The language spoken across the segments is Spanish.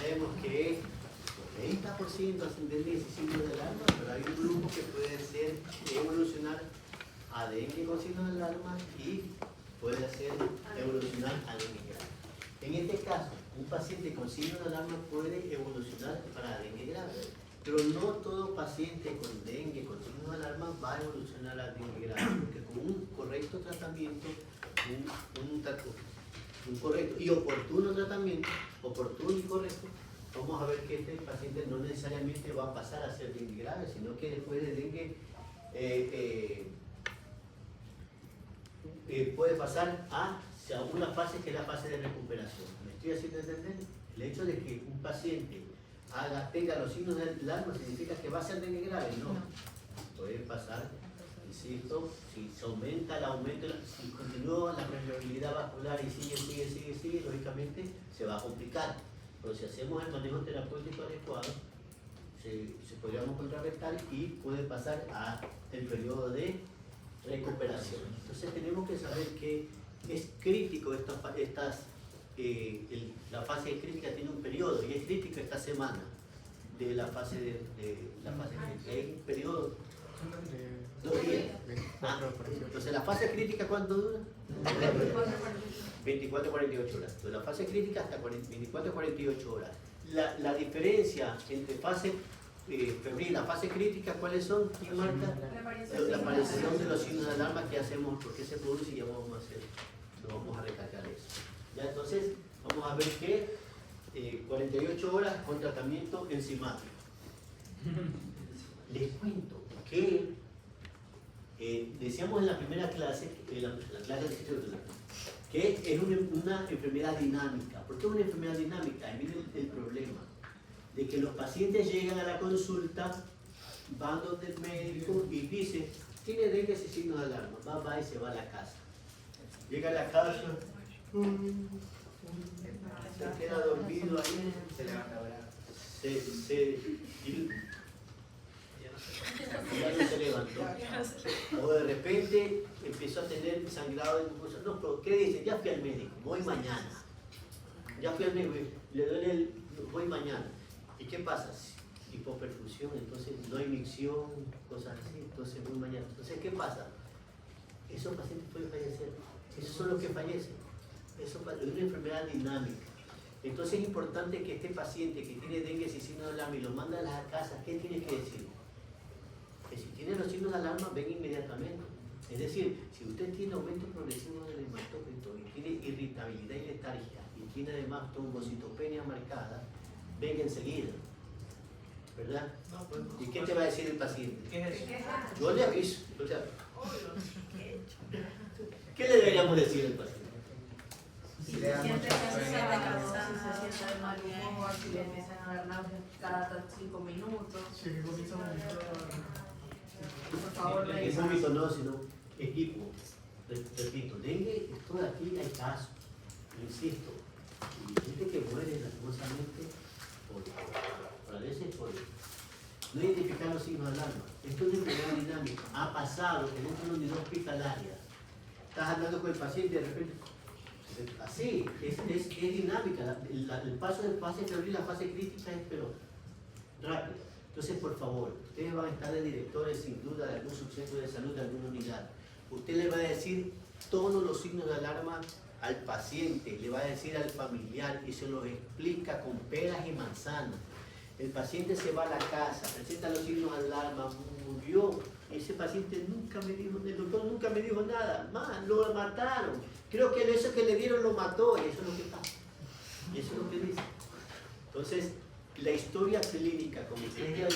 sabemos que el 30% hacen dengue sin signos de alarma, pero hay un grupo que puede ser evolucionar a dengue con signos de alarma y puede hacer evolucionar a dengue grave. En este caso, un paciente con signos de alarma puede evolucionar para dengue grave, pero no todo paciente con dengue con signos de alarma va a evolucionar a dengue grave, porque con un correcto tratamiento, un correcto y oportuno tratamiento, oportuno y correcto, vamos a ver que este paciente no necesariamente va a pasar a ser dengue grave, sino que después de dengue puede pasar a una fase que es la fase de recuperación. ¿Me estoy haciendo entender? El hecho de que un paciente tenga los signos del alarma significa que va a ser dengue grave, no. Puede pasar, insisto, si se aumenta si continúa la permeabilidad vascular y sigue, lógicamente se va a complicar. Pero si hacemos el manejo terapéutico adecuado, se podríamos contrarrestar y puede pasar a el periodo de recuperación. Entonces tenemos que saber que es crítico la fase crítica tiene un periodo y es crítico esta semana de la fase crítica. Es un periodo de 2 días. Entonces la fase crítica ¿cuánto dura? 24 a 48 horas. Entonces la fase crítica hasta 24 a 48 horas. La diferencia entre fase febril y la fase crítica, ¿cuáles son? ¿Quién marca? La aparición de los signos de alarma que hacemos, por qué se produce y ya vamos a hacer, vamos a recalcar eso. Ya, entonces, vamos a ver que 48 horas con tratamiento enzimático. Les cuento que decíamos en la primera clase, la clase de fisiología, que es una enfermedad dinámica. ¿Por qué una enfermedad dinámica? Ahí viene el problema de que los pacientes llegan a la consulta, van donde el médico y dice, tiene dengue sin signos de alarma, va y se va a la casa. Llega a la casa, se queda dormido ahí, se levanta ya no se levantó. O de repente empezó a tener sangrado de mucosa. No, pero ¿qué dice? Ya fui al médico, voy mañana. Ya fui al médico, le duele voy mañana. ¿Y qué pasa? Hipoperfusión, entonces no hay micción, cosas así, entonces voy mañana. Entonces, ¿qué pasa? Esos pacientes pueden fallecer. Esos son los que fallecen. Eso es una enfermedad dinámica. Entonces es importante que este paciente que tiene dengue sin signos de alarma y lo manda a las casas, ¿qué tiene que decir? Que si tiene los signos de alarma, ven inmediatamente. Es decir, si usted tiene aumento progresivo del hematócrito y tiene irritabilidad y letargia y tiene además trombocitopenia marcada, venga enseguida. ¿Verdad? ¿Y qué te va a decir el paciente? Yo le aviso. O sea, ¿qué le deberíamos decir al paciente? Si se siente necesidad de cansancio, si se siente de mal humor, si le empiezan a dar náuseas cada 5 minutos. Por favor, es vómito no, sino equipo. Repito, dengue, esto de aquí hay casos, lo insisto, y gente que muere lastimosamente por a veces por no identificar los signos de alarma. Esto es una enfermedad dinámica. Ha pasado que dentro de una unidad hospitalaria estás hablando con el paciente y de repente así, es dinámica. El paso de fase febril a la fase crítica es pero rápido. Entonces, por favor, ustedes van a estar de directores sin duda de algún subcentro de salud, de alguna unidad. Usted le va a decir todos los signos de alarma al paciente, le va a decir al familiar y se los explica con peras y manzanas. El paciente se va a la casa, presenta los signos de alarma, murió. Ese paciente nunca me dijo, el doctor nunca me dijo nada, más, lo mataron. Creo que eso que le dieron lo mató, y eso es lo que pasa. Y eso es lo que dice. Entonces, la historia clínica, como ustedes ya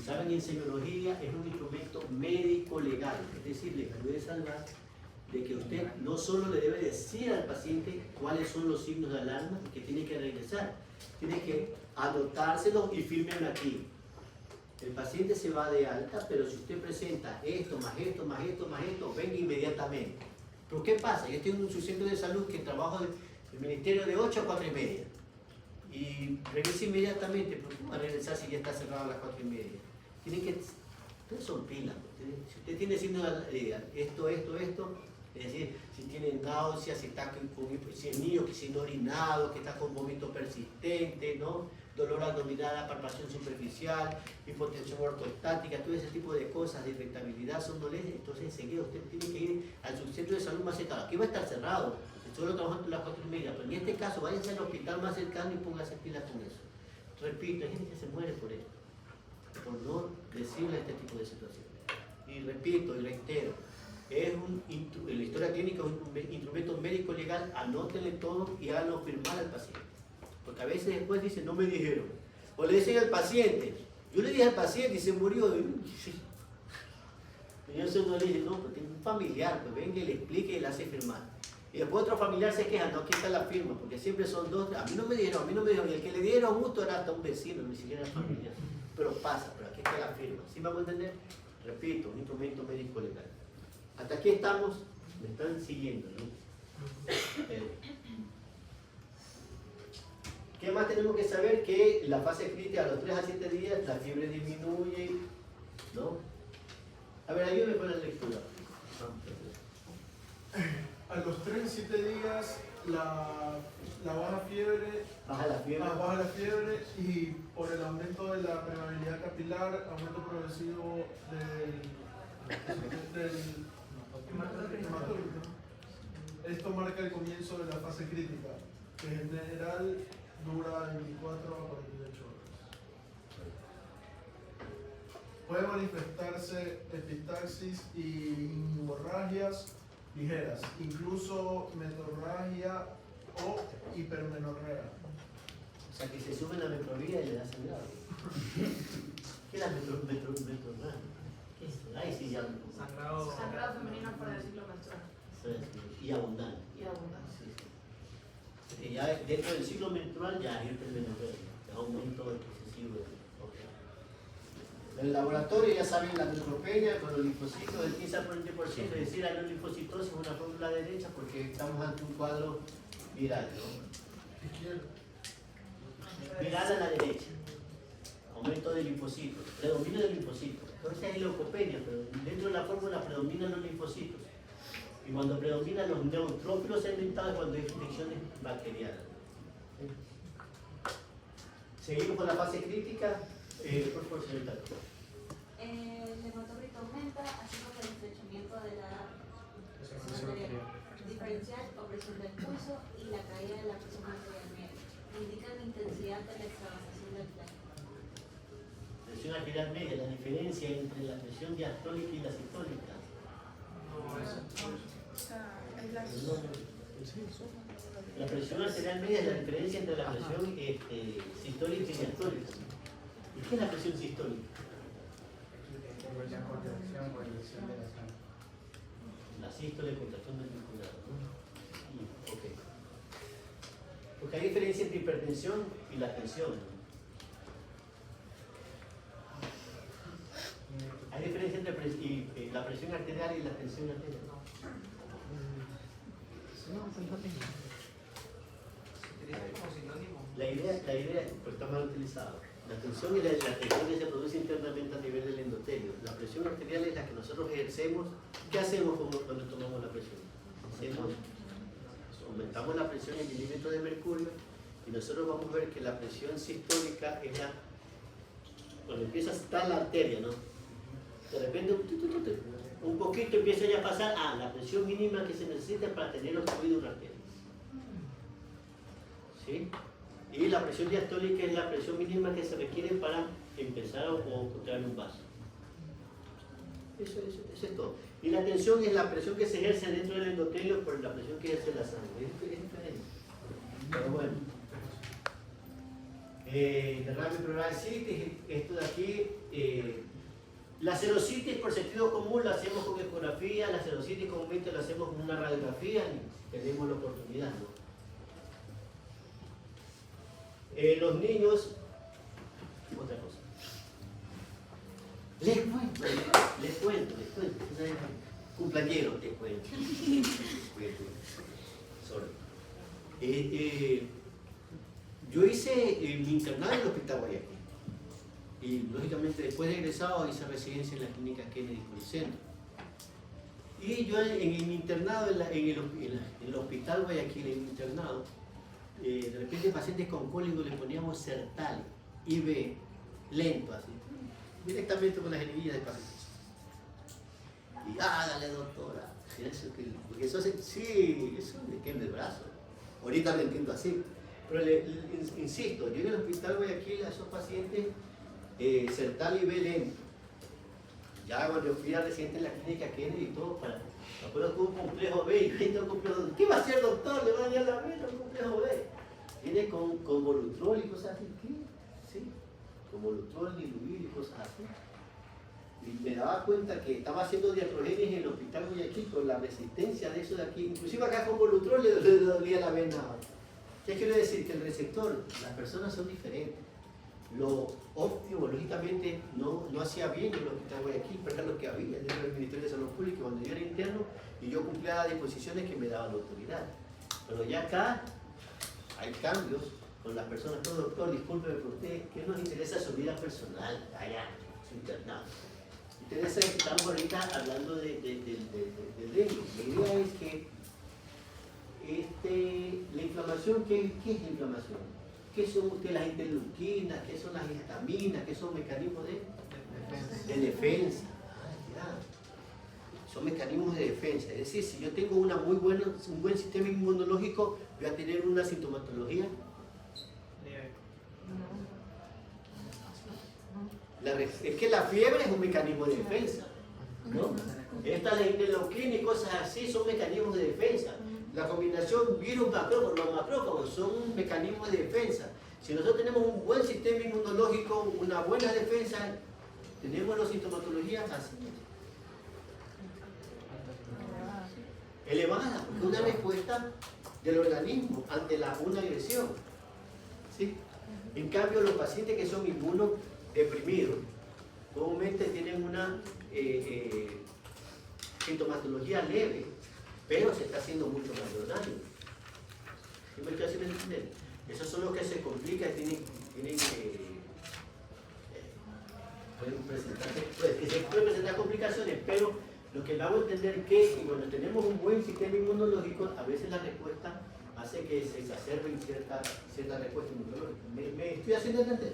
saben en semiología, es un instrumento médico-legal. Es decir, le puede salvar de que usted no solo le debe decir al paciente cuáles son los signos de alarma y que tiene que regresar, tiene que anotárselos y firmen aquí. El paciente se va de alta, pero si usted presenta esto, más esto, más esto, más esto, venga inmediatamente. ¿Pero qué pasa? Yo estoy en un subcentro de salud que trabajo en el ministerio de 8 a 4 y media. Y regrese inmediatamente, pero ¿cómo va a regresar si ya está cerrado a las 4 y media? Tiene que, ustedes son pilas. Si usted tiene signo esto, Es decir, si tiene náuseas, si el niño que se ha orinado, que está con vómito persistente, ¿no? Dolor abdominal, palpación superficial, hipotensión ortostática, todo ese tipo de cosas, de irritabilidad, son dolencias. Entonces enseguida usted tiene que ir al subcentro de salud más cercano. Aquí va a estar cerrado, solo trabajando a las 4:30, pero en este caso váyanse al hospital más cercano y póngase pilas con eso. Repito, hay gente que se muere por esto, por no decirle este tipo de situaciones. Y repito y reitero, la historia clínica es un instrumento médico legal, anótenle todo y háganlo firmar al paciente. Porque a veces después dicen, no me dijeron. O le dicen al paciente, yo le dije al paciente y se murió. Y yo se no le dije, no, pues tiene un familiar, pues venga y le explique y le hace firmar. Y después otro familiar se queja, no, aquí está la firma, porque siempre son dos, a mí no me dijeron, y el que le dieron justo era hasta un vecino, ni siquiera familiar. Pero pasa, pero aquí está la firma. ¿Sí vamos a entender? Repito, un instrumento médico legal. Hasta aquí estamos, me están siguiendo, ¿no? ¿Qué más tenemos que saber? Que la fase crítica a los 3 a 7 días la fiebre disminuye, ¿no? A ver, ayúdame con la lectura. A los 3 a 7 días la baja fiebre, Baja la fiebre. baja la fiebre y por el aumento de la permeabilidad capilar, aumento progresivo del hematócrito. Esto marca el comienzo de la fase crítica, que en general dura de 24 a 48 horas. Puede manifestarse epistaxis y hemorragias ligeras, incluso metorragia o hipermenorrea. O sea, que se sube la metrovía y le da sangrado. ¿Qué es la metrovía? ¿Qué es? Ahí sí ya. Sangrado femenino fuera del ciclo menstrual. Y abundante. Y abundante. Sí. Ya dentro del ciclo menstrual ya hay hipermenorrea, aumento excesivo. En el laboratorio ya saben la neutropenia con los linfocitos del 15 al 40%, es decir, hay una linfocitosis, una fórmula derecha porque estamos ante un cuadro viral, ¿no? Viral a la derecha, aumento de linfocitos, predominio de linfocitos. Entonces hay leucopenia, pero dentro de la fórmula predominan los linfocitos. Y cuando predominan los neutrófilos segmentados cuando hay infecciones bacterianas. Seguimos con la fase crítica, por favor, señorita. El hematócrito aumenta, así como el estrechamiento de la presión arterial diferencial o presión del pulso y la caída de la presión arterial media. Indican la intensidad de la extravasación del plan. Presión arterial media, la diferencia entre la presión diastólica y la sistólica. La presión arterial media es la diferencia entre la presión sistólica y diastólica. ¿Y qué es la presión sistólica? La contracción o inyección de la sangre. La sístole, contracción ventricular, ¿no? Ok. Porque hay diferencia entre hipertensión y la tensión. Hay diferencia entre la presión arterial y la tensión arterial. La idea, pues está mal utilizado. La tensión es la tensión que se produce internamente a nivel del endotelio. La presión arterial es la que nosotros ejercemos. ¿Qué hacemos cuando tomamos la presión? Aumentamos la presión en milímetros de mercurio y nosotros vamos a ver que la presión sistólica es la... Cuando empieza a estar la arteria, ¿no? De repente un poquito empieza ya a pasar a la presión mínima que se necesita para tener obstruido una arteria. ¿Sí? Y la presión diastólica es la presión mínima que se requiere para empezar a contraer un vaso. Eso es todo. Y la tensión es la presión que se ejerce dentro del endotelio por la presión que ejerce la sangre. Es diferente. Pero bueno. Derrame pleural citis, esto de aquí. La serositis por sentido común la hacemos con ecografía, la serositis comúnmente la hacemos con una radiografía y tenemos la oportunidad, ¿no? Los niños, otra cosa. Les cuento. Cumpleañero, les cuento. Sorry. Yo hice mi internado en el Hospital Guayaquil. Y lógicamente después de egresado hice residencia en la clínica Kennedy Policentro. Y yo en el internado, en el hospital Guayaquil, en el internado, de repente pacientes con cólico le poníamos Sertal, IV, lento así, directamente con las jeringuillas de paciente. Y dale doctora, porque eso hace, sí, eso me quema el brazo. Ahorita lo entiendo así. Pero insisto, yo en el hospital Guayaquil a esos pacientes, Sertal IV lento. Ya cuando yo fui a residente en la clínica Kennedy y todo, para acuerdo que un complejo B, y ahí un complejo B. ¿Qué va a hacer doctor? Le va a dañar la vena un complejo B. Viene con Volutrol y cosas así. ¿Qué? Sí, con Volutrol, diluir y cosas así. Y me daba cuenta que estaba haciendo diatrogenias en el hospital Guayaquil con la resistencia de eso de aquí. Inclusive acá con Volutrol le dolía la vena. ¿Qué quiero decir? Que el receptor, las personas son diferentes. Lo óptimo, lógicamente, no hacía bien en el hospital Guayaquil, pero era lo que había dentro del Ministerio de Salud Pública cuando yo era interno y yo cumplía las disposiciones que me daba la autoridad. Pero ya acá hay cambios con las personas. No, doctor, discúlpeme por usted, ¿qué nos interesa su vida personal? Allá, su internado. Ustedes saben que estamos ahorita hablando del dengue. La idea es que la inflamación, ¿qué es la inflamación? ¿Qué son ustedes las interleuquinas? ¿Qué son las histaminas? ¿Qué son mecanismos de defensa? Son mecanismos de defensa. Es decir, si yo tengo un buen sistema inmunológico, voy a tener una sintomatología. Es que la fiebre es un mecanismo de defensa, ¿no? Estas interleuquinas y cosas así son mecanismos de defensa. La combinación virus-macrófagos, los macrófagos son mecanismos de defensa. Si nosotros tenemos un buen sistema inmunológico, una buena defensa, tenemos la sintomatología así. Elevada, porque es una respuesta del organismo ante una agresión. ¿Sí? En cambio, los pacientes que son inmunodeprimidos, comúnmente tienen una sintomatología leve, pero se está haciendo mucho mayor daño. ¿Sí me estoy haciendo entender? Esos son los que se complican y pueden presentar complicaciones, pero lo que le hago entender es que cuando tenemos un buen sistema inmunológico, a veces la respuesta hace que se exacerben cierta respuesta inmunológica. ¿Me estoy haciendo entender?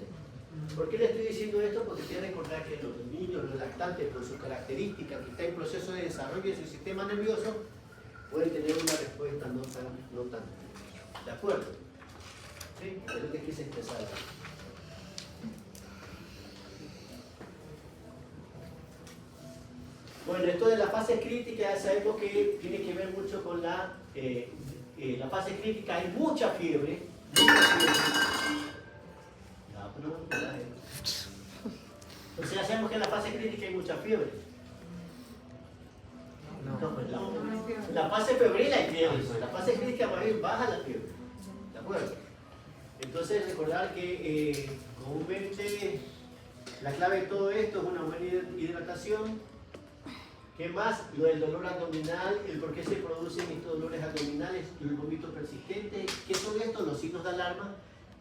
¿Por qué le estoy diciendo esto? Porque tiene que recordar que los niños, los lactantes, por sus características, que está en proceso de desarrollo de su sistema nervioso, pueden tener una respuesta no tan ¿de acuerdo? ¿Sí? Es lo que quise expresar. Bueno, esto de la fase crítica ya sabemos que tiene que ver mucho con la fase crítica. Hay mucha fiebre. Entonces ya sabemos que en la fase crítica hay mucha fiebre. No, pues la fase febril hay fiebre. La fase crítica más bien baja la fiebre. ¿De acuerdo? Entonces recordar que comúnmente la clave de todo esto es una buena hidratación. ¿Qué más? Lo del dolor abdominal, el por qué se producen estos dolores abdominales, el vómito persistente. ¿Qué son estos? Los signos de alarma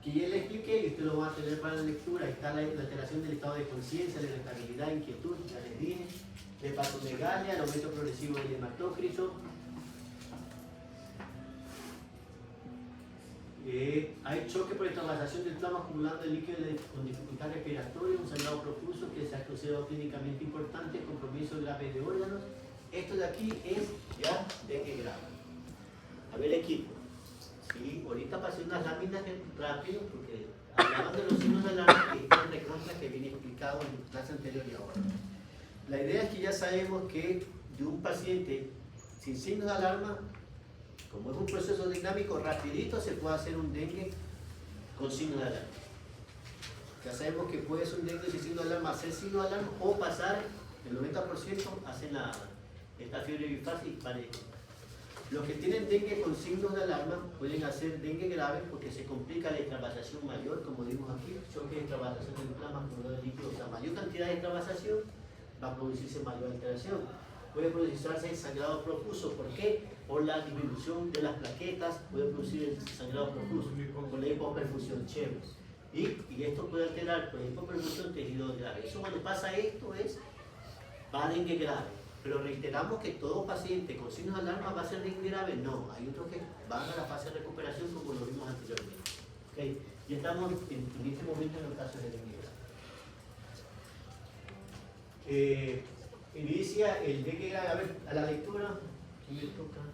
que ya le expliqué y usted lo va a tener para la lectura. Ahí está la alteración del estado de conciencia, la irritabilidad, inquietud, ya les dije, la hepatomegalia, el aumento progresivo del hematócrito. Hay choque por extravasación del plasma acumulando el líquido con dificultad respiratoria, un sangrado profuso que se ha considerado clínicamente importante, compromiso grave de órganos. Esto de aquí es ya dengue grave. A ver, equipo. Sí, ahorita pasé unas láminas rápido porque hablamos de los signos de alarma que están de contra que viene explicado en la clase anterior y ahora. La idea es que ya sabemos que de un paciente sin signos de alarma, como es un proceso dinámico, rapidito se puede hacer un dengue con signo de alarma. Ya sabemos que puede ser un dengue sin signo de alarma, hacer signo de alarma o pasar el 90% hacen esta fiebre bifásica pareja. Los que tienen dengue con signos de alarma pueden hacer dengue grave porque se complica la extravasación mayor, como dimos aquí, choque de extravasación del plasma acumulado de líquido. O sea, mayor cantidad de extravasación va a producirse mayor alteración. Puede producirse sangrado profuso. ¿Por qué? Por la disminución de las plaquetas, puede producir el sangrado profuso, por la hipoperfusión chévere. Y esto puede alterar por la hipoperfusión tejido grave. Eso cuando pasa esto va dengue grave. Pero reiteramos que todo paciente con signos de alarma va a ser dengue grave. No, hay otros que van a la fase de recuperación como lo vimos anteriormente. ¿Okay? Y estamos en este momento en los casos de dengue grave. Inicia el dengue grave. A ver, a la lectura. ¿Quién me toca?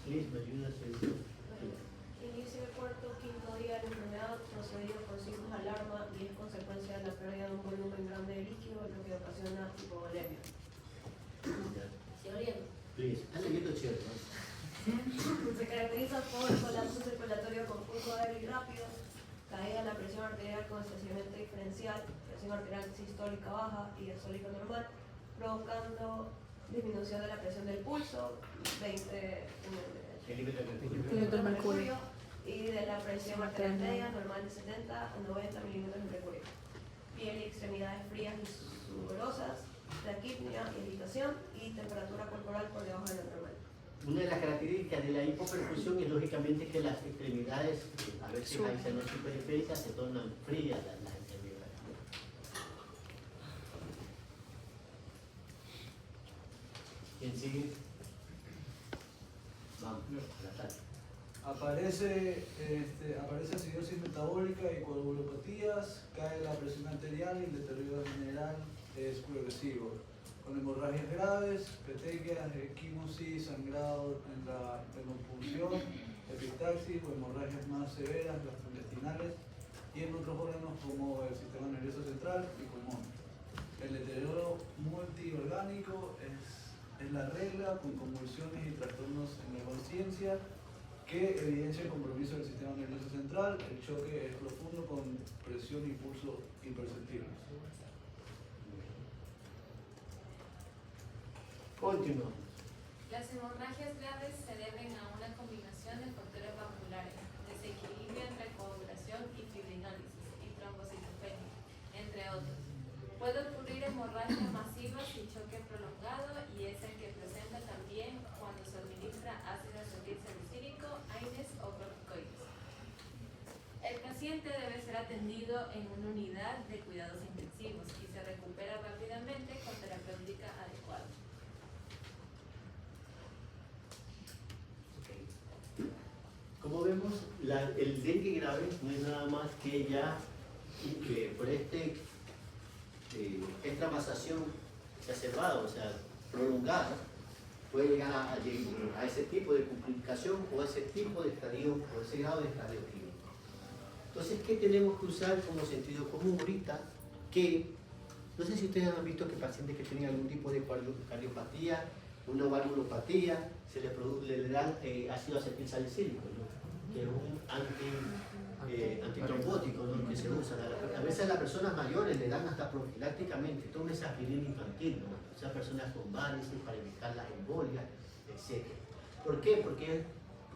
Liz, me ayuda a hacer. Inicia el cuarto o quinto día de la enfermedad procedido por signos de alarma y es consecuencia de la pérdida de un volumen grande de líquido, lo que ocasiona hipovolemia. Se orienta. Liz, está leyendo chévere, ¿no? Se caracteriza por colapso circulatorio con flujo de aire rápido, caída de la presión arterial con estacionamiento diferencial, presión arterial sistólica baja y diastólica normal, provocando disminución de la presión del pulso, 20 Milímetros de mercurio. y de la presión arterial media normal de 70 a 90 milímetros de mercurio. Piel y extremidades frías y sudorosas, taquipnea, irritación y temperatura corporal por debajo de lo normal. Una de las características de la hipoperfusión es lógicamente que las extremidades, a veces hay cianosis periférica, se tornan frías las extremidades. ¿Quién sigue? Vamos, Natalia. Aparece acidosis metabólica y coagulopatías, cae la presión arterial y el deterioro general es progresivo. Con hemorragias graves, petequias, equimosis, sangrado en la punción, epistaxis o hemorragias más severas, gastrointestinales y en otros órganos como el sistema nervioso central y pulmón. El deterioro multiorgánico es la regla con convulsiones y trastornos en la conciencia que evidencia el compromiso del sistema nervioso central. El choque es profundo con presión y pulso imperceptibles. Continuamos. Las hemorragias graves se deben a una combinación de factores vasculares, desequilibrio entre coagulación y fibrinólisis y trombocitopenia, entre otros. Puede ocurrir hemorragia masiva sin choque prolongado y es el que presenta también cuando se administra ácido acetilsalicílico, AINES o corticoides. El paciente debe ser atendido en una unidad de cuidados intensivos y se recupera rápidamente con terapéutica adecuada. Como vemos, el dengue grave no es nada más que ya por esta masación exacerbada, o sea, prolongada, puede llegar a ese tipo de complicación o ese tipo de estadio, o ese grado de estadio clínico. Entonces, ¿qué tenemos que usar como sentido común ahorita? Que, no sé si ustedes han visto que pacientes que tienen algún tipo de cardiopatía, una valvulopatía, le dan ácido acetilsalicílico, ¿no? Que es un antitrombótico, ¿no? Que se usa. A veces a las personas mayores le dan hasta profilácticamente, toma esa aspirina infantil, ¿no? O sea, personas con varices para evitar las embolias, etc. ¿Por qué? Porque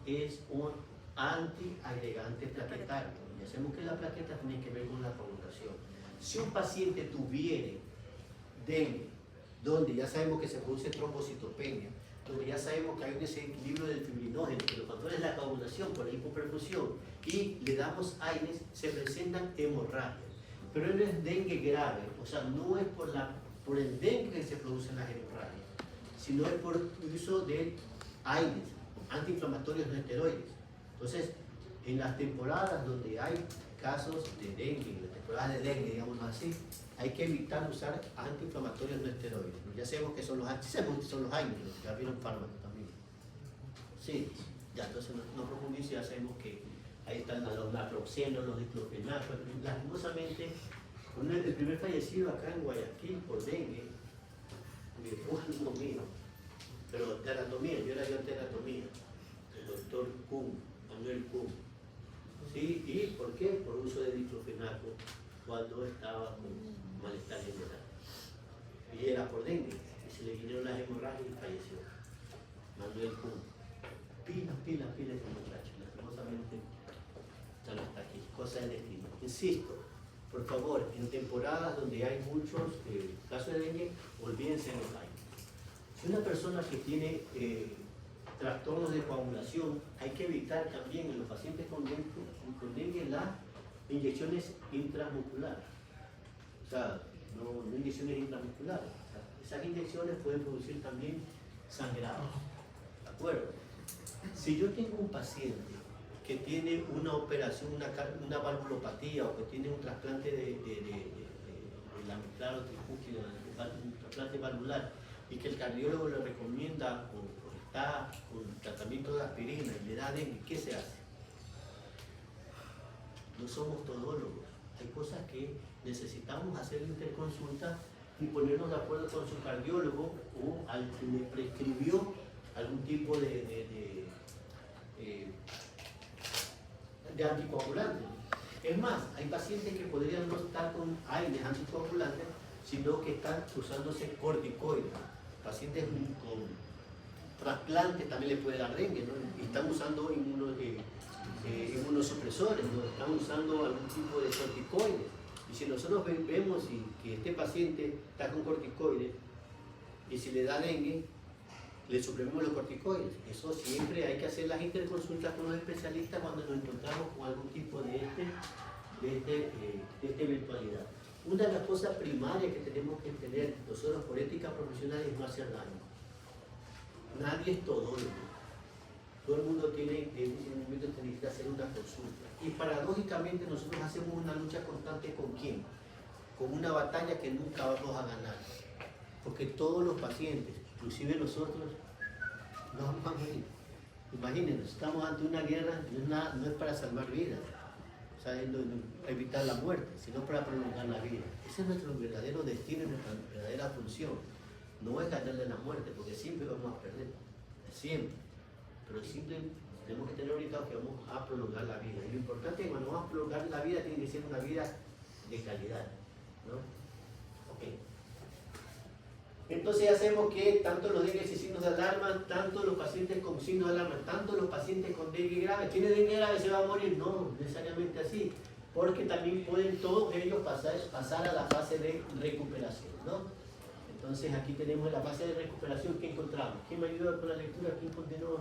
es un antiagregante plaquetario. Y hacemos que la plaqueta tiene que ver con la coagulación. Si un paciente tuviera dengue, donde ya sabemos que se produce trombocitopenia, donde ya sabemos que hay un desequilibrio del fibrinógeno, que lo controla la coagulación por la hipoperfusión, y le damos AINES, se presentan hemorragias. Pero no es dengue grave, o sea, no es por el dengue que se producen las hemorragias, sino es por uso de AINES, antiinflamatorios no esteroides. Entonces, en las temporadas donde hay casos de dengue, en las temporadas de dengue, digamos así, hay que evitar usar antiinflamatorios no esteroides. Ya sabemos que son los AINES, ya vieron fármacos también. Sí, ya entonces no profundizo, ya sabemos que ahí están los naproxenos, los diclofenaco. Lastimosamente, el primer fallecido acá en Guayaquil por dengue, fue un alumno mío, pero de anatomía, yo era ayudante de anatomía, el doctor Manuel Kuhn. ¿Sí? ¿Y por qué? Por uso de diclofenaco cuando estaba con malestar general. Y era por dengue, y se le vinieron las hemorragias y falleció. Manuel Kuhn. Pilas de muchachos, lastimosamente ya no está aquí, cosa del destino. Insisto, por favor, en temporadas donde hay muchos casos de dengue, olvídense de los AINES. Si una persona que tiene trastornos de coagulación, hay que evitar también en los pacientes con dengue las inyecciones intramusculares. O sea, no inyecciones intramusculares. O sea, Esas inyecciones pueden producir también sangrado. ¿De acuerdo? Si yo tengo un paciente que tiene una operación, una valvulopatía o que tiene un trasplante de la claro, un trasplante valvular y que el cardiólogo le recomienda o está con tratamiento de aspirina y le da dengue, ¿qué se hace? No somos todólogos. Hay cosas que necesitamos hacer interconsulta y ponernos de acuerdo con su cardiólogo o al que le prescribió algún tipo de anticoagulante. Es más, hay pacientes que podrían no estar con AINES anticoagulantes, sino que están usándose corticoides. Pacientes con trasplantes también le puede dar dengue, ¿no? Y están usando inmunosupresores, ¿no? Están usando algún tipo de corticoides. Y si nosotros vemos que este paciente está con corticoides y si le da dengue, le suprimimos los corticoides. Eso siempre hay que hacer las interconsultas con los especialistas cuando nos encontramos con algún tipo de esta eventualidad. Una de las cosas primarias que tenemos que tener nosotros por ética profesional es no hacer daño. Nadie es todólogo. Todo el mundo tiene en un momento que hacer una consulta. Y paradójicamente nosotros hacemos una lucha constante ¿con quién? Con una batalla que nunca vamos a ganar. Porque todos los pacientes, inclusive nosotros, nos vamos a morir. Imagínense, estamos ante una guerra, no es para salvar vidas, o sea, no evitar la muerte, sino para prolongar la vida. Ese es nuestro verdadero destino, nuestra verdadera función. No es ganarle la muerte, porque siempre vamos a perder, siempre. Pero siempre tenemos que tener ubicado que vamos a prolongar la vida. Y lo importante es que cuando vamos a prolongar la vida, tiene que ser una vida de calidad, ¿no? Ok. Entonces hacemos que tanto los dengue y signos de alarma, tanto los pacientes con signos de alarma, tanto los pacientes con dengue grave. ¿Tiene dengue grave se va a morir? No, necesariamente así. Porque también pueden todos ellos pasar a la fase de recuperación, ¿no? Entonces aquí tenemos la fase de recuperación que encontramos. ¿Quién me ayuda con la lectura? ¿Quién continúa?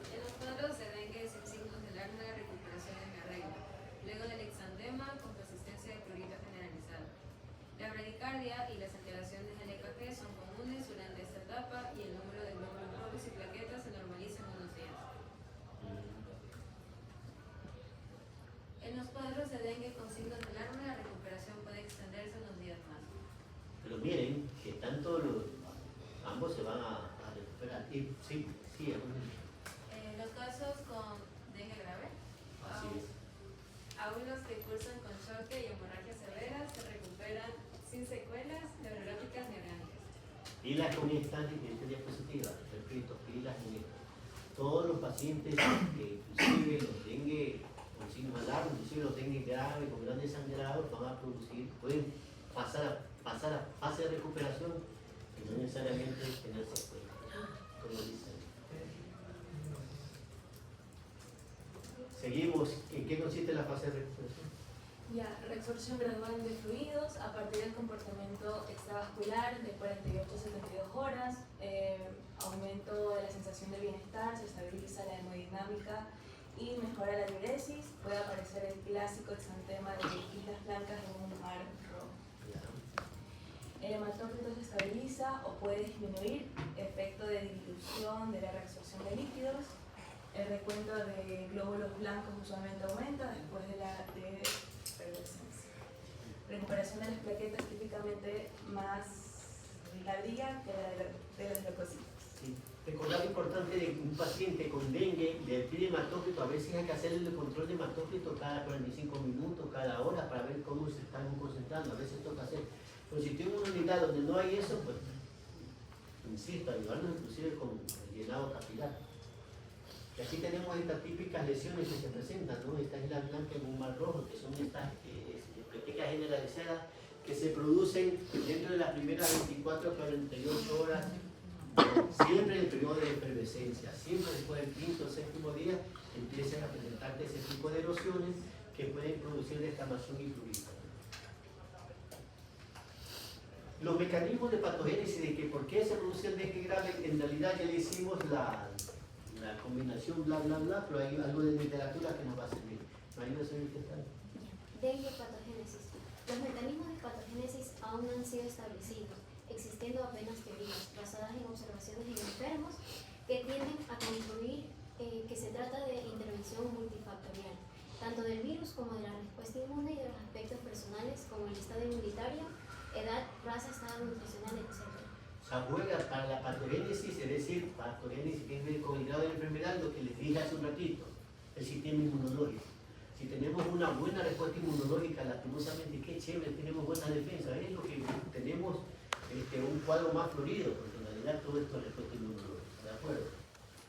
En los cuadros de dengue sin signos de alarma, la recuperación es la regla. Luego del exandema con persistencia de prurito generalizado. La bradicardia y las alteraciones del EKG son comunes durante esta etapa y el número de glóbulos rojos y plaquetas se normaliza en unos días. En los cuadros de dengue con signos de alarma, la recuperación puede extenderse unos días más. Pero miren que tanto ambos se van a recuperar. Y, sí, Los casos con dengue grave, así es. aún los que cursan con choque y hemorragias severas se recuperan sin secuelas neurológicas ni orgánicas. Pilas con esta diapositiva, repito, pilas con esta. Todos los pacientes, inclusive los dengue con signos de alarma, inclusive los dengue graves con grandes sangrados, van a producir, pueden pasar a fase de recuperación y no necesariamente tener secuelas, como dicen. Seguimos. ¿En qué consiste la fase de recuperación? Ya, reabsorción gradual de fluidos a partir del comportamiento extravascular de 48 a 72 horas, aumento de la sensación de bienestar, se estabiliza la hemodinámica y mejora la diuresis. Puede aparecer el clásico exantema de islas blancas en un mar rojo. El hematócrito se estabiliza o puede disminuir, efecto de dilución de la reabsorción de líquidos. El recuento de glóbulos blancos usualmente aumenta después de la efervescencia. Recuperación de las plaquetas típicamente más tardía que la de los leucocitos. Sí. Recordar lo importante de un paciente con dengue, le pide hematócrito, a veces hay que hacerle el control de hematócrito cada 45 minutos, cada hora, para ver cómo se están concentrando. A veces toca hacer. Pero si tengo una unidad donde no hay eso, pues, insisto, ayudarnos inclusive con el llenado capilar. Y aquí tenemos estas típicas lesiones que se presentan, ¿no? Estas islas blancas en un mar rojo, que son estas prácticas generalizadas que se producen dentro de las primeras 24 a 48 horas, siempre en el periodo de efervescencia, siempre después del quinto o séptimo día empiezan a presentarse ese tipo de erosiones que pueden producir descamación y prurito. Los mecanismos de patogénesis de que por qué se produce el dengue grave, en realidad ya le hicimos la combinación bla bla bla, pero hay algo de literatura que nos va a servir. ¿Me ayuda a seguir qué tal? Dengue patogénesis. Los mecanismos de patogénesis aún no han sido establecidos, existiendo poblaciones en enfermos que tienden a concluir que se trata de intervención multifactorial, tanto del virus como de la respuesta inmune y de los aspectos personales como el estado inmunitario, edad, raza, estado nutricional, etc. O sea, juega para la patogénesis, es decir, patogénesis que es con el grado de la enfermedad, lo que les dije hace un ratito, el sistema inmunológico. Si tenemos una buena respuesta inmunológica, lastimosamente, qué chévere, tenemos buena defensa, es lo que tenemos un cuadro más florido, porque en realidad todo esto es respuesta inmunológica, ¿de acuerdo?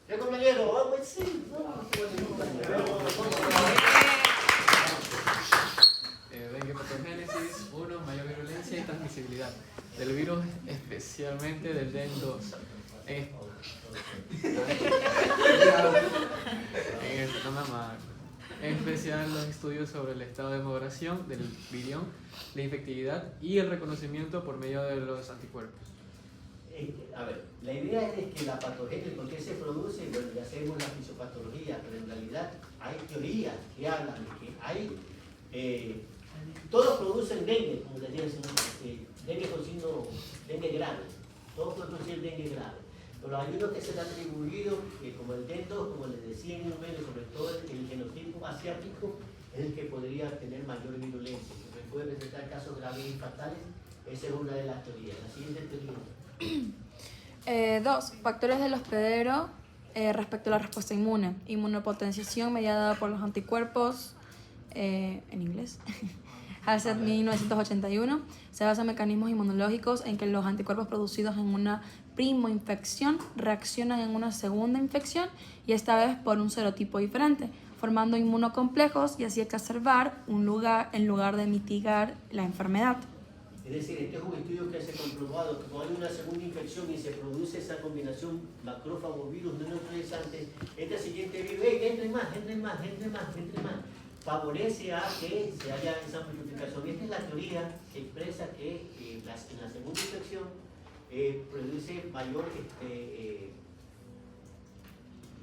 ¿Ya, compañero? Vamos, sí, vamos. Dengue patogénesis, 1, mayor virulencia y transmisibilidad del virus, especialmente del DEN2. En especial los estudios sobre el estado de maduración del virión, la infectividad y el reconocimiento por medio de los anticuerpos. A ver, la idea es que la patogénesis, ¿por qué se produce? Bueno, ya sabemos la fisiopatología, pero en realidad hay teorías que hablan de que hay... todos producen dengue, como decía el señor, dengue con signo, dengue grave. Todos pueden producir dengue grave. Pero hay unos que se le han atribuido, como el DEN2, como les decía en un medio, sobre todo el genotipo asiático, es el que podría tener mayor virulencia. Que puede presentar casos graves y fatales. Esa es una de las teorías. La siguiente teoría. 2. Factores del hospedero respecto a la respuesta inmune. Inmunopotenciación mediada por los anticuerpos, en inglés. Hassett 1981. Se basa en mecanismos inmunológicos en que los anticuerpos producidos en una primoinfección reaccionan en una segunda infección y esta vez por un serotipo diferente, formando inmunocomplejos y así exacerbar en lugar de mitigar la enfermedad. Es decir, este es un estudio que se ha comprobado que cuando hay una segunda infección y se produce esa combinación macrófago-virus no neutralizante, este siguiente virus, entre más, favorece a que se haya esa multiplicación. Esta es la teoría que expresa que en la segunda infección produce mayor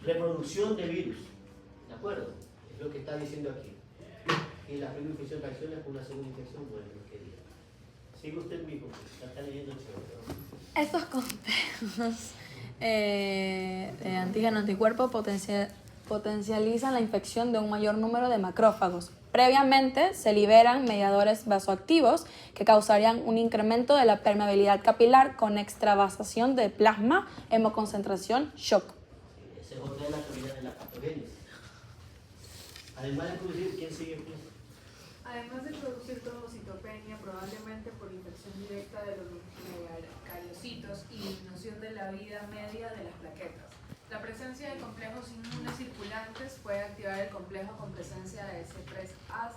reproducción de virus. ¿De acuerdo? Es lo que está diciendo aquí. Y la primera infección reacciona con una segunda infección, bueno, lo que diga. Sigue usted mismo, está leyendo el segundo. Estos complejos de antígeno-anticuerpo potencializan la infección de un mayor número de macrófagos. Previamente se liberan mediadores vasoactivos que causarían un incremento de la permeabilidad capilar con extravasación de plasma, hemoconcentración, shock. Sí, esa es otra de las teorías de la patogénesis. Además de producir, ¿quién sigue? Además de producir trombocitopenia, probablemente por infección directa de los cariocitos y disminución de la vida media de las plaquetas. La presencia de complejos inmunes circulantes puede activar el complejo con presencia de C3A,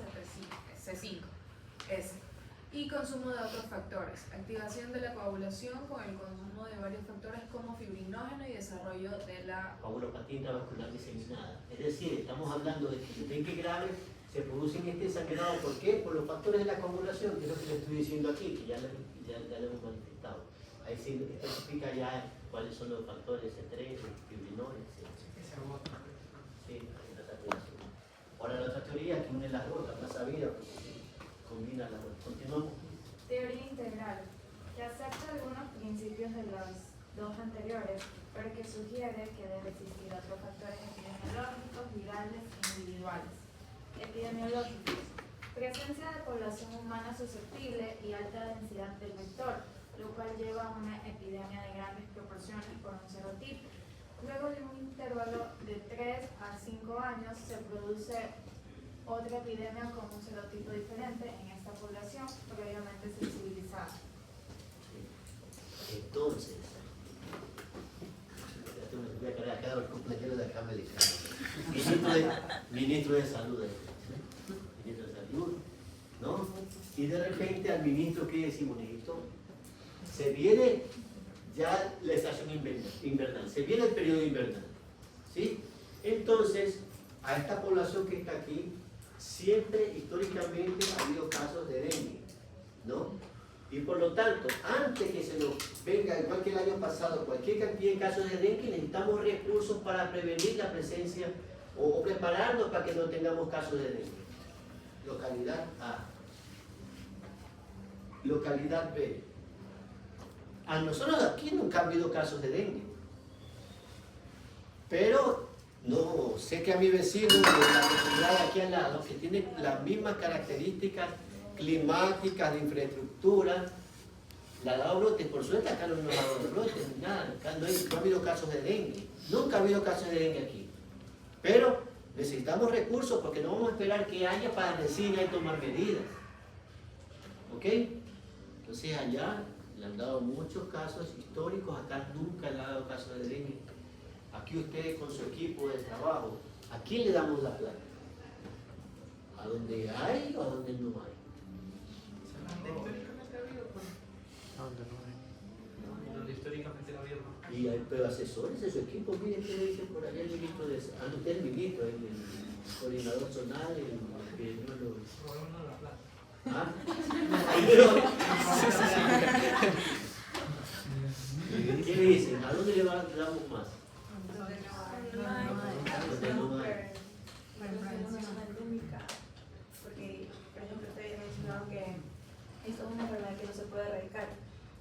C5, S, y consumo de otros factores. Activación de la coagulación con el consumo de varios factores como fibrinógeno y desarrollo de la coagulopatía intravascular diseminada. Es decir, estamos hablando de que dengue grave se producen este sangrado. ¿Por qué? Por los factores de la coagulación, que es lo que le estoy diciendo aquí, que ya lo hemos manifestado. Ahí se especifica ya cuáles son los factores C3, fibrinógeno, etc. Sí, ahora la otra teoría que une las dos, la más sabida, combina las dos. Continuamos. Teoría integral, que acepta algunos principios de los dos anteriores, pero que sugiere que debe existir otros factores epidemiológicos, virales e individuales. Epidemiológicos, presencia de población humana susceptible y alta densidad del vector, lo cual lleva a una epidemia de grandes proporciones por un serotipo. Luego de un intervalo de 3 a 5 años se produce otra epidemia con un serotipo diferente en esta población previamente sensibilizada. Entonces, voy a cargar acá a los compañeros de acá americanos. Ministro de Salud, ¿no? Y de repente al ministro, ¿qué decimos, ministro? Se viene ya la estación invernal, se viene el periodo invernal, ¿sí? Entonces, a esta población que está aquí, siempre históricamente ha habido casos de dengue, ¿no? Y por lo tanto, antes que se nos venga, igual que el año pasado, cualquier cantidad de casos de dengue, necesitamos recursos para prevenir la presencia o prepararnos para que no tengamos casos de dengue. Localidad A. Localidad B. A nosotros aquí nunca ha habido casos de dengue. Pero no, sé que a mi vecino de la comunidad de aquí al lado, que tiene las mismas características climáticas, de infraestructura, le ha dado brotes. Por suerte acá no nos ha dado brotes, ni nada. Acá no ha habido casos de dengue. Nunca ha habido casos de dengue aquí. Pero necesitamos recursos porque no vamos a esperar que haya para decir y tomar medidas. ¿Ok? Entonces allá le han dado muchos casos históricos, acá nunca le han dado casos de dengue. Aquí ustedes con su equipo de trabajo, ¿a quién le damos la plata? ¿A donde hay o a donde no hay? Donde históricamente no ha habido. Y hay pero asesores de su equipo, miren qué le dicen por allá el ministro de usted el ministro, el coordinador zonal, el epidemiólogo. ¿Ah? ¿Qué le dicen? ¿A dónde le damos más? Donde no hay. Porque, por ejemplo, ustedes mencionaron que esto es una enfermedad que no se puede erradicar,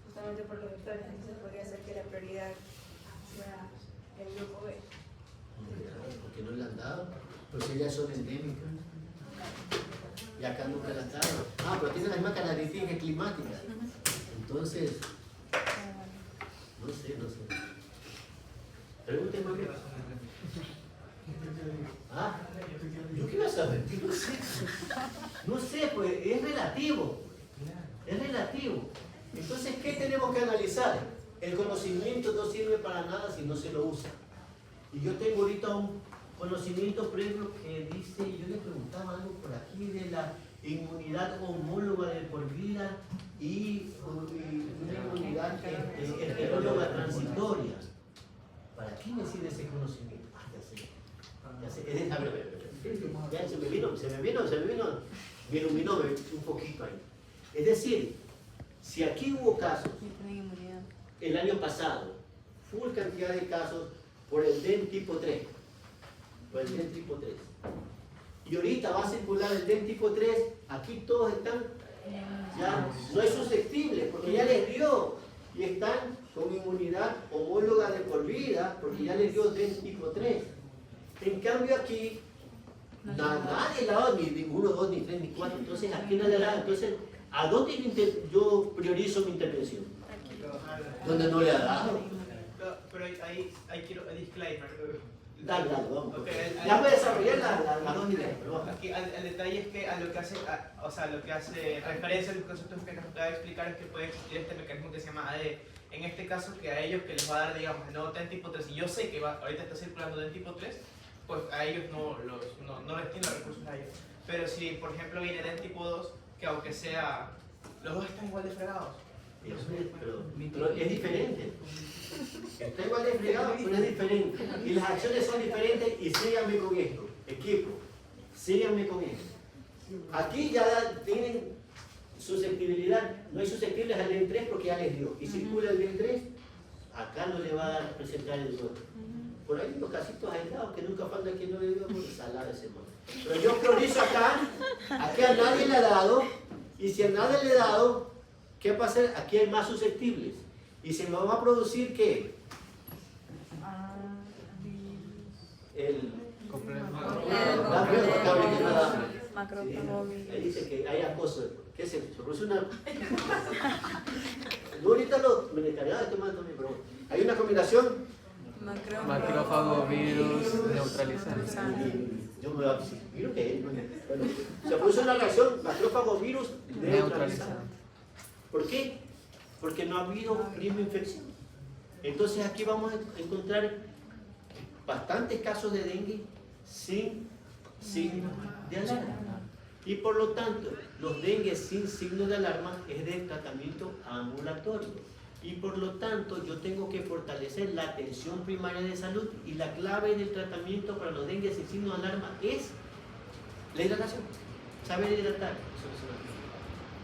justamente por los vectores, entonces podría ser que la prioridad sea el grupo B. Porque no le han dado, pero si ya son endémicas. Y acá nunca las han dado. Ah, pero tienen las mismas características climáticas. Entonces, no sé. Pregúnteme a mí. Ah, ¿yo qué voy a saber? No sé. No sé, pues es relativo. Es relativo. Entonces, ¿qué tenemos que analizar? El conocimiento no sirve para nada si no se lo usa. Y yo tengo ahorita un conocimiento previo que dice, yo le preguntaba algo por aquí de la inmunidad homóloga de por vida y una inmunidad heteróloga transitoria. ¿Para qué me sirve ese conocimiento? Ah, ya sé. Ya se me iluminó un poquito ahí. Es decir, si aquí hubo casos, el año pasado, full cantidad de casos por el DEN tipo 3, y ahorita va a circular el DEN tipo 3, aquí todos están, ya no es susceptible, porque ya les dio, y están con inmunidad homóloga de por vida, porque ya les dio DEN tipo 3. En cambio aquí, nadie le ha dado ni 1, 2, ni 3, ni 4, entonces aquí nadie le ha dado. Entonces, ¿a dónde yo priorizo mi intervención? ¿Dónde no le ha dado? Pero ahí quiero disclaimer. Dale, vamos. Okay, ya voy a desarrollar las dos ideas. Aquí el detalle es que a lo que hace, lo que hace referencia a los conceptos que nos acaba de explicar es que puede existir este mecanismo que se llama AD. En este caso, que a ellos que les va a dar, digamos, el nuevo DEN tipo 3, y yo sé que ahorita está circulando DEN tipo 3, pues a ellos no les tiene los recursos a ellos. Pero si, por ejemplo, viene DEN tipo 2, que aunque sea, los dos están igual de fregados. Pero es diferente. Está igual de fregado, pero es diferente. Y las acciones son diferentes y síganme con esto. Equipo, síganme con esto. Aquí ya tienen susceptibilidad. No hay susceptibles al DEN 3 porque ya les dio. Y circula el DEN 3, acá no le va a dar presentar el brote. Por ahí los casitos aislados que nunca falta quien no le dio por salada ese modo. Pero yo priorizo acá a nadie le ha dado. Y si a nadie le ha dado, ¿qué va a hacer? Aquí hay más susceptibles. ¿Y se me va a producir qué? Ahí dice que hay acoso. ¿Qué es eso? Se produce una... No, ahorita los vegetarianos pero hay una combinación. Macrófago, virus, neutralizante. Yo me voy a decir, ¿virus qué es? Bueno, se produce una reacción macrófago-virus neutralizante. ¿Por qué? Porque no ha habido prima infección. Entonces aquí vamos a encontrar bastantes casos de dengue sin signo de alarma. Y por lo tanto, los dengue sin signo de alarma es de tratamiento ambulatorio. Y por lo tanto, yo tengo que fortalecer la atención primaria de salud y la clave del tratamiento para los dengue sin signo de alarma es la hidratación. Saber hidratar.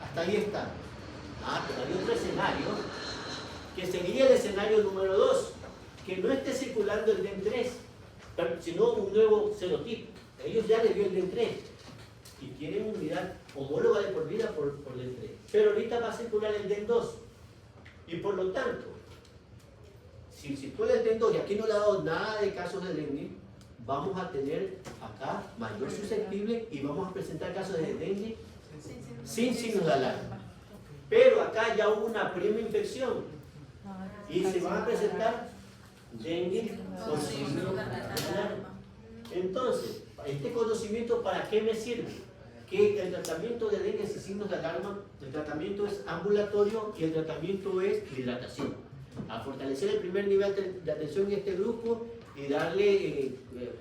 Hasta ahí está. Pero hay otro escenario que sería el escenario número 2, que no esté circulando el DEN 3, sino un nuevo serotipo. Ellos ya les dio el DEN 3 y tienen unidad homóloga de por vida por DEN 3. Pero ahorita va a circular el DEN 2. Y por lo tanto, si tú eres dengue y aquí no le ha dado nada de casos de dengue, vamos a tener acá mayor susceptible y vamos a presentar casos de dengue sin signos de alarma. Pero acá ya hubo una prima infección y se van a presentar dengue con signos de alarma. Entonces, este conocimiento, ¿para qué me sirve? Que el tratamiento de dengue sin signos de alarma, el tratamiento es ambulatorio y el tratamiento es hidratación. A fortalecer el primer nivel de atención en este grupo y darle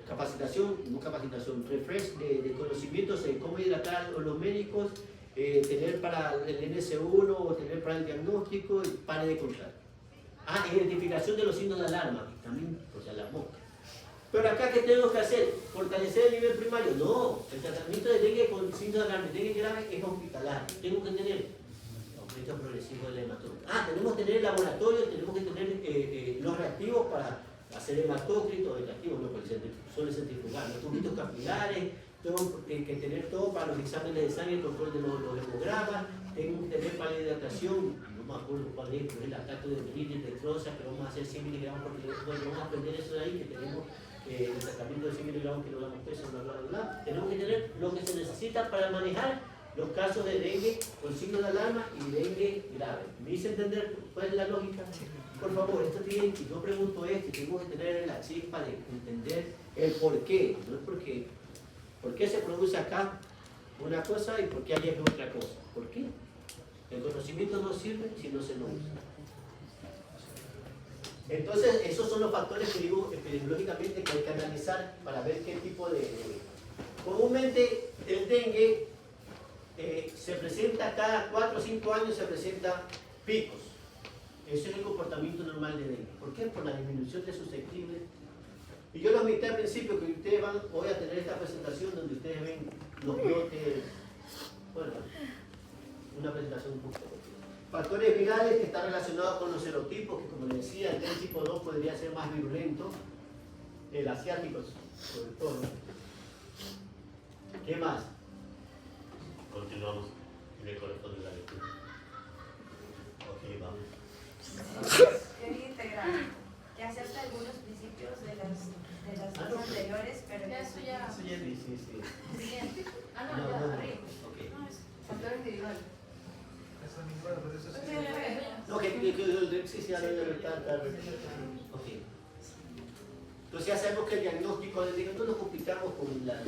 capacitación, no capacitación, refresh de conocimientos de cómo hidratar a los médicos, tener para el NS1 o tener para el diagnóstico y pare de contar. Identificación de los signos de alarma, también, o sea, las moscas. Pero acá, ¿qué tenemos que hacer? ¿Fortalecer el nivel primario? No, el tratamiento de dengue con signos de alarma, dengue grave es hospitalario. Tengo que tener aumento progresivo del hematócrito. Tenemos que tener laboratorio, tenemos que tener los reactivos para hacer hematócrito, reactivos, no, porque suele centrifugar, los tubitos capilares, tengo que tener todo para los exámenes de sangre, el control de los hemogramas, tengo que tener para la hidratación, no me acuerdo cuál es, pero el ataque de artritis, de crosa, pero vamos a hacer 100 miligramos porque vamos a aprender eso de ahí, que tenemos el tratamiento de 100 miligramos que no damos peso, bla, bla, bla. Tenemos que tener lo que se necesita para manejar los casos de dengue con signos de alarma y dengue grave. ¿Me hice entender cuál es la lógica? Por favor, esto tiene, y yo pregunto esto, tenemos que tener la chispa de entender el por qué, no es porque, por qué se produce acá una cosa y por qué allá es otra cosa. ¿Por qué? El conocimiento no sirve si no se lo usa. Entonces, esos son los factores que digo epidemiológicamente que hay que analizar para ver qué tipo de... Comúnmente el dengue se presenta cada 4 o 5 años, se presenta picos. Ese es el comportamiento normal de dengue. ¿Por qué? Por la disminución de susceptibles. Y yo lo admití al principio que ustedes van hoy a tener esta presentación donde ustedes ven los brotes, bueno, una presentación un poco. Factores virales que están relacionados con los serotipos, que como les decía, el del tipo 2 podría ser más virulento, el asiático sobre todo. ¿Qué más? Continuamos en el corazón de la lectura. Ok, vamos. Teoría integral, que acepta algunos principios de las dos anteriores, pero Ya, eso ya. Sí, sí, sí. Siguiente. No, Ya, no, no. arriba. Ok. Factor individual. Esa misma, pero eso sí. No, que sí, sí, ya debe estar. Ok. Entonces ya sabemos que el diagnóstico de dengue, no nos complicamos con los